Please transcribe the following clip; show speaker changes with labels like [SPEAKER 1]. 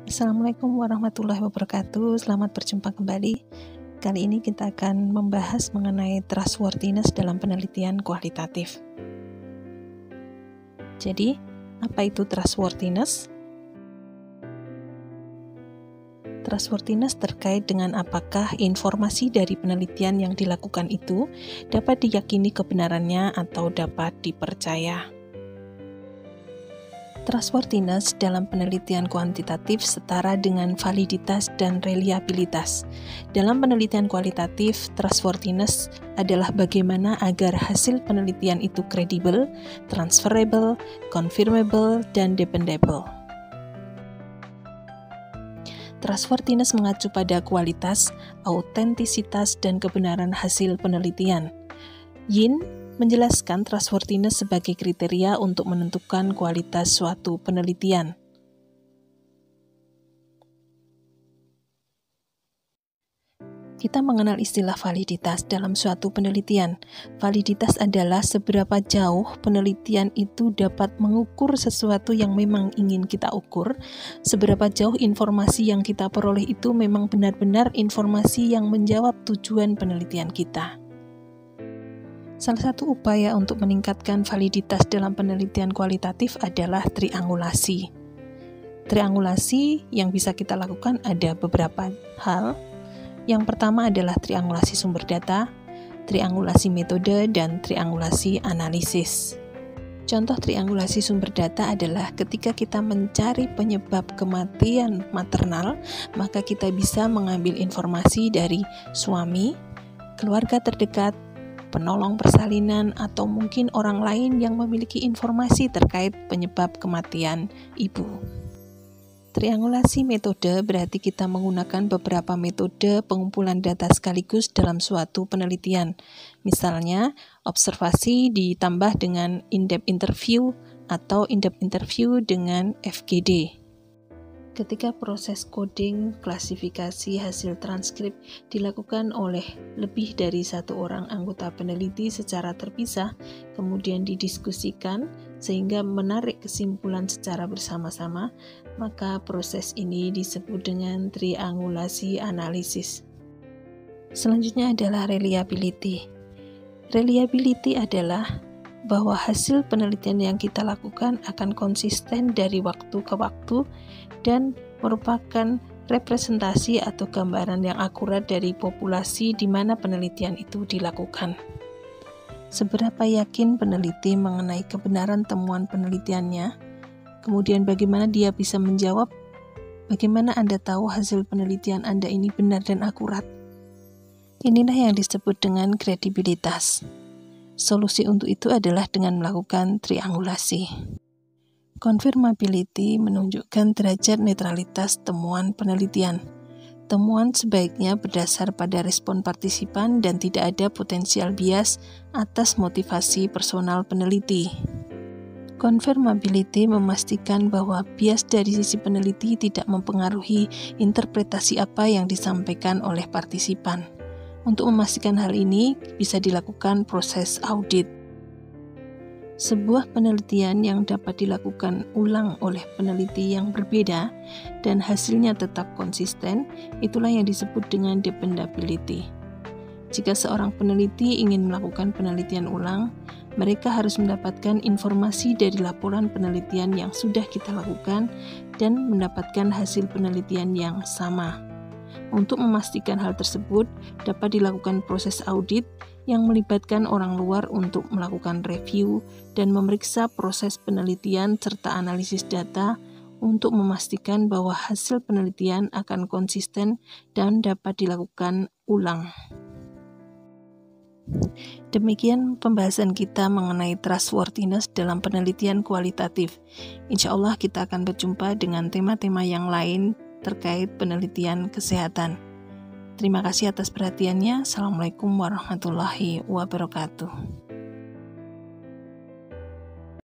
[SPEAKER 1] Assalamualaikum warahmatullahi wabarakatuh. Selamat berjumpa kembali. Kali ini kita akan membahas mengenai trustworthiness dalam penelitian kualitatif. Jadi, apa itu trustworthiness? Trustworthiness terkait dengan apakah informasi dari penelitian yang dilakukan itu dapat diyakini kebenarannya atau dapat dipercaya. Trustworthiness dalam penelitian kuantitatif setara dengan validitas dan reliabilitas. Dalam penelitian kualitatif, trustworthiness adalah bagaimana agar hasil penelitian itu kredibel, transferable, confirmable, dan dependable. Trustworthiness mengacu pada kualitas, autentisitas, dan kebenaran hasil penelitian. Yin menjelaskan trustworthiness sebagai kriteria untuk menentukan kualitas suatu penelitian. Kita mengenal istilah validitas dalam suatu penelitian. Validitas adalah seberapa jauh penelitian itu dapat mengukur sesuatu yang memang ingin kita ukur, seberapa jauh informasi yang kita peroleh itu memang benar-benar informasi yang menjawab tujuan penelitian kita. Salah satu upaya untuk meningkatkan validitas dalam penelitian kualitatif adalah triangulasi. Triangulasi yang bisa kita lakukan ada beberapa hal. Yang pertama adalah triangulasi sumber data, triangulasi metode, dan triangulasi analisis. Contoh triangulasi sumber data adalah ketika kita mencari penyebab kematian maternal, maka kita bisa mengambil informasi dari suami, keluarga terdekat, penolong persalinan, atau mungkin orang lain yang memiliki informasi terkait penyebab kematian ibu. Triangulasi metode berarti kita menggunakan beberapa metode pengumpulan data sekaligus dalam suatu penelitian. Misalnya, observasi ditambah dengan in-depth interview atau in-depth interview dengan FGD. Ketika proses coding, klasifikasi hasil transkrip dilakukan oleh lebih dari satu orang anggota peneliti secara terpisah, kemudian didiskusikan sehingga menarik kesimpulan secara bersama-sama, maka proses ini disebut dengan triangulasi analisis. Selanjutnya adalah reliability. Reliability adalah bahwa hasil penelitian yang kita lakukan akan konsisten dari waktu ke waktu dan merupakan representasi atau gambaran yang akurat dari populasi di mana penelitian itu dilakukan. Seberapa yakin peneliti mengenai kebenaran temuan penelitiannya? Kemudian bagaimana dia bisa menjawab, bagaimana Anda tahu hasil penelitian Anda ini benar dan akurat? Inilah yang disebut dengan kredibilitas. Solusi untuk itu adalah dengan melakukan triangulasi. Confirmability menunjukkan derajat netralitas temuan penelitian. Temuan sebaiknya berdasar pada respon partisipan dan tidak ada potensial bias atas motivasi personal peneliti. Confirmability memastikan bahwa bias dari sisi peneliti tidak mempengaruhi interpretasi apa yang disampaikan oleh partisipan. Untuk memastikan hal ini, bisa dilakukan proses audit. Sebuah penelitian yang dapat dilakukan ulang oleh peneliti yang berbeda dan hasilnya tetap konsisten, itulah yang disebut dengan dependability. Jika seorang peneliti ingin melakukan penelitian ulang, mereka harus mendapatkan informasi dari laporan penelitian yang sudah kita lakukan dan mendapatkan hasil penelitian yang sama. Untuk memastikan hal tersebut, dapat dilakukan proses audit yang melibatkan orang luar untuk melakukan review dan memeriksa proses penelitian serta analisis data untuk memastikan bahwa hasil penelitian akan konsisten dan dapat dilakukan ulang. Demikian pembahasan kita mengenai trustworthiness dalam penelitian kualitatif. Insya Allah kita akan berjumpa dengan tema-tema yang lain terkait penelitian kesehatan. Terima kasih atas perhatiannya. Assalamualaikum warahmatullahi wabarakatuh.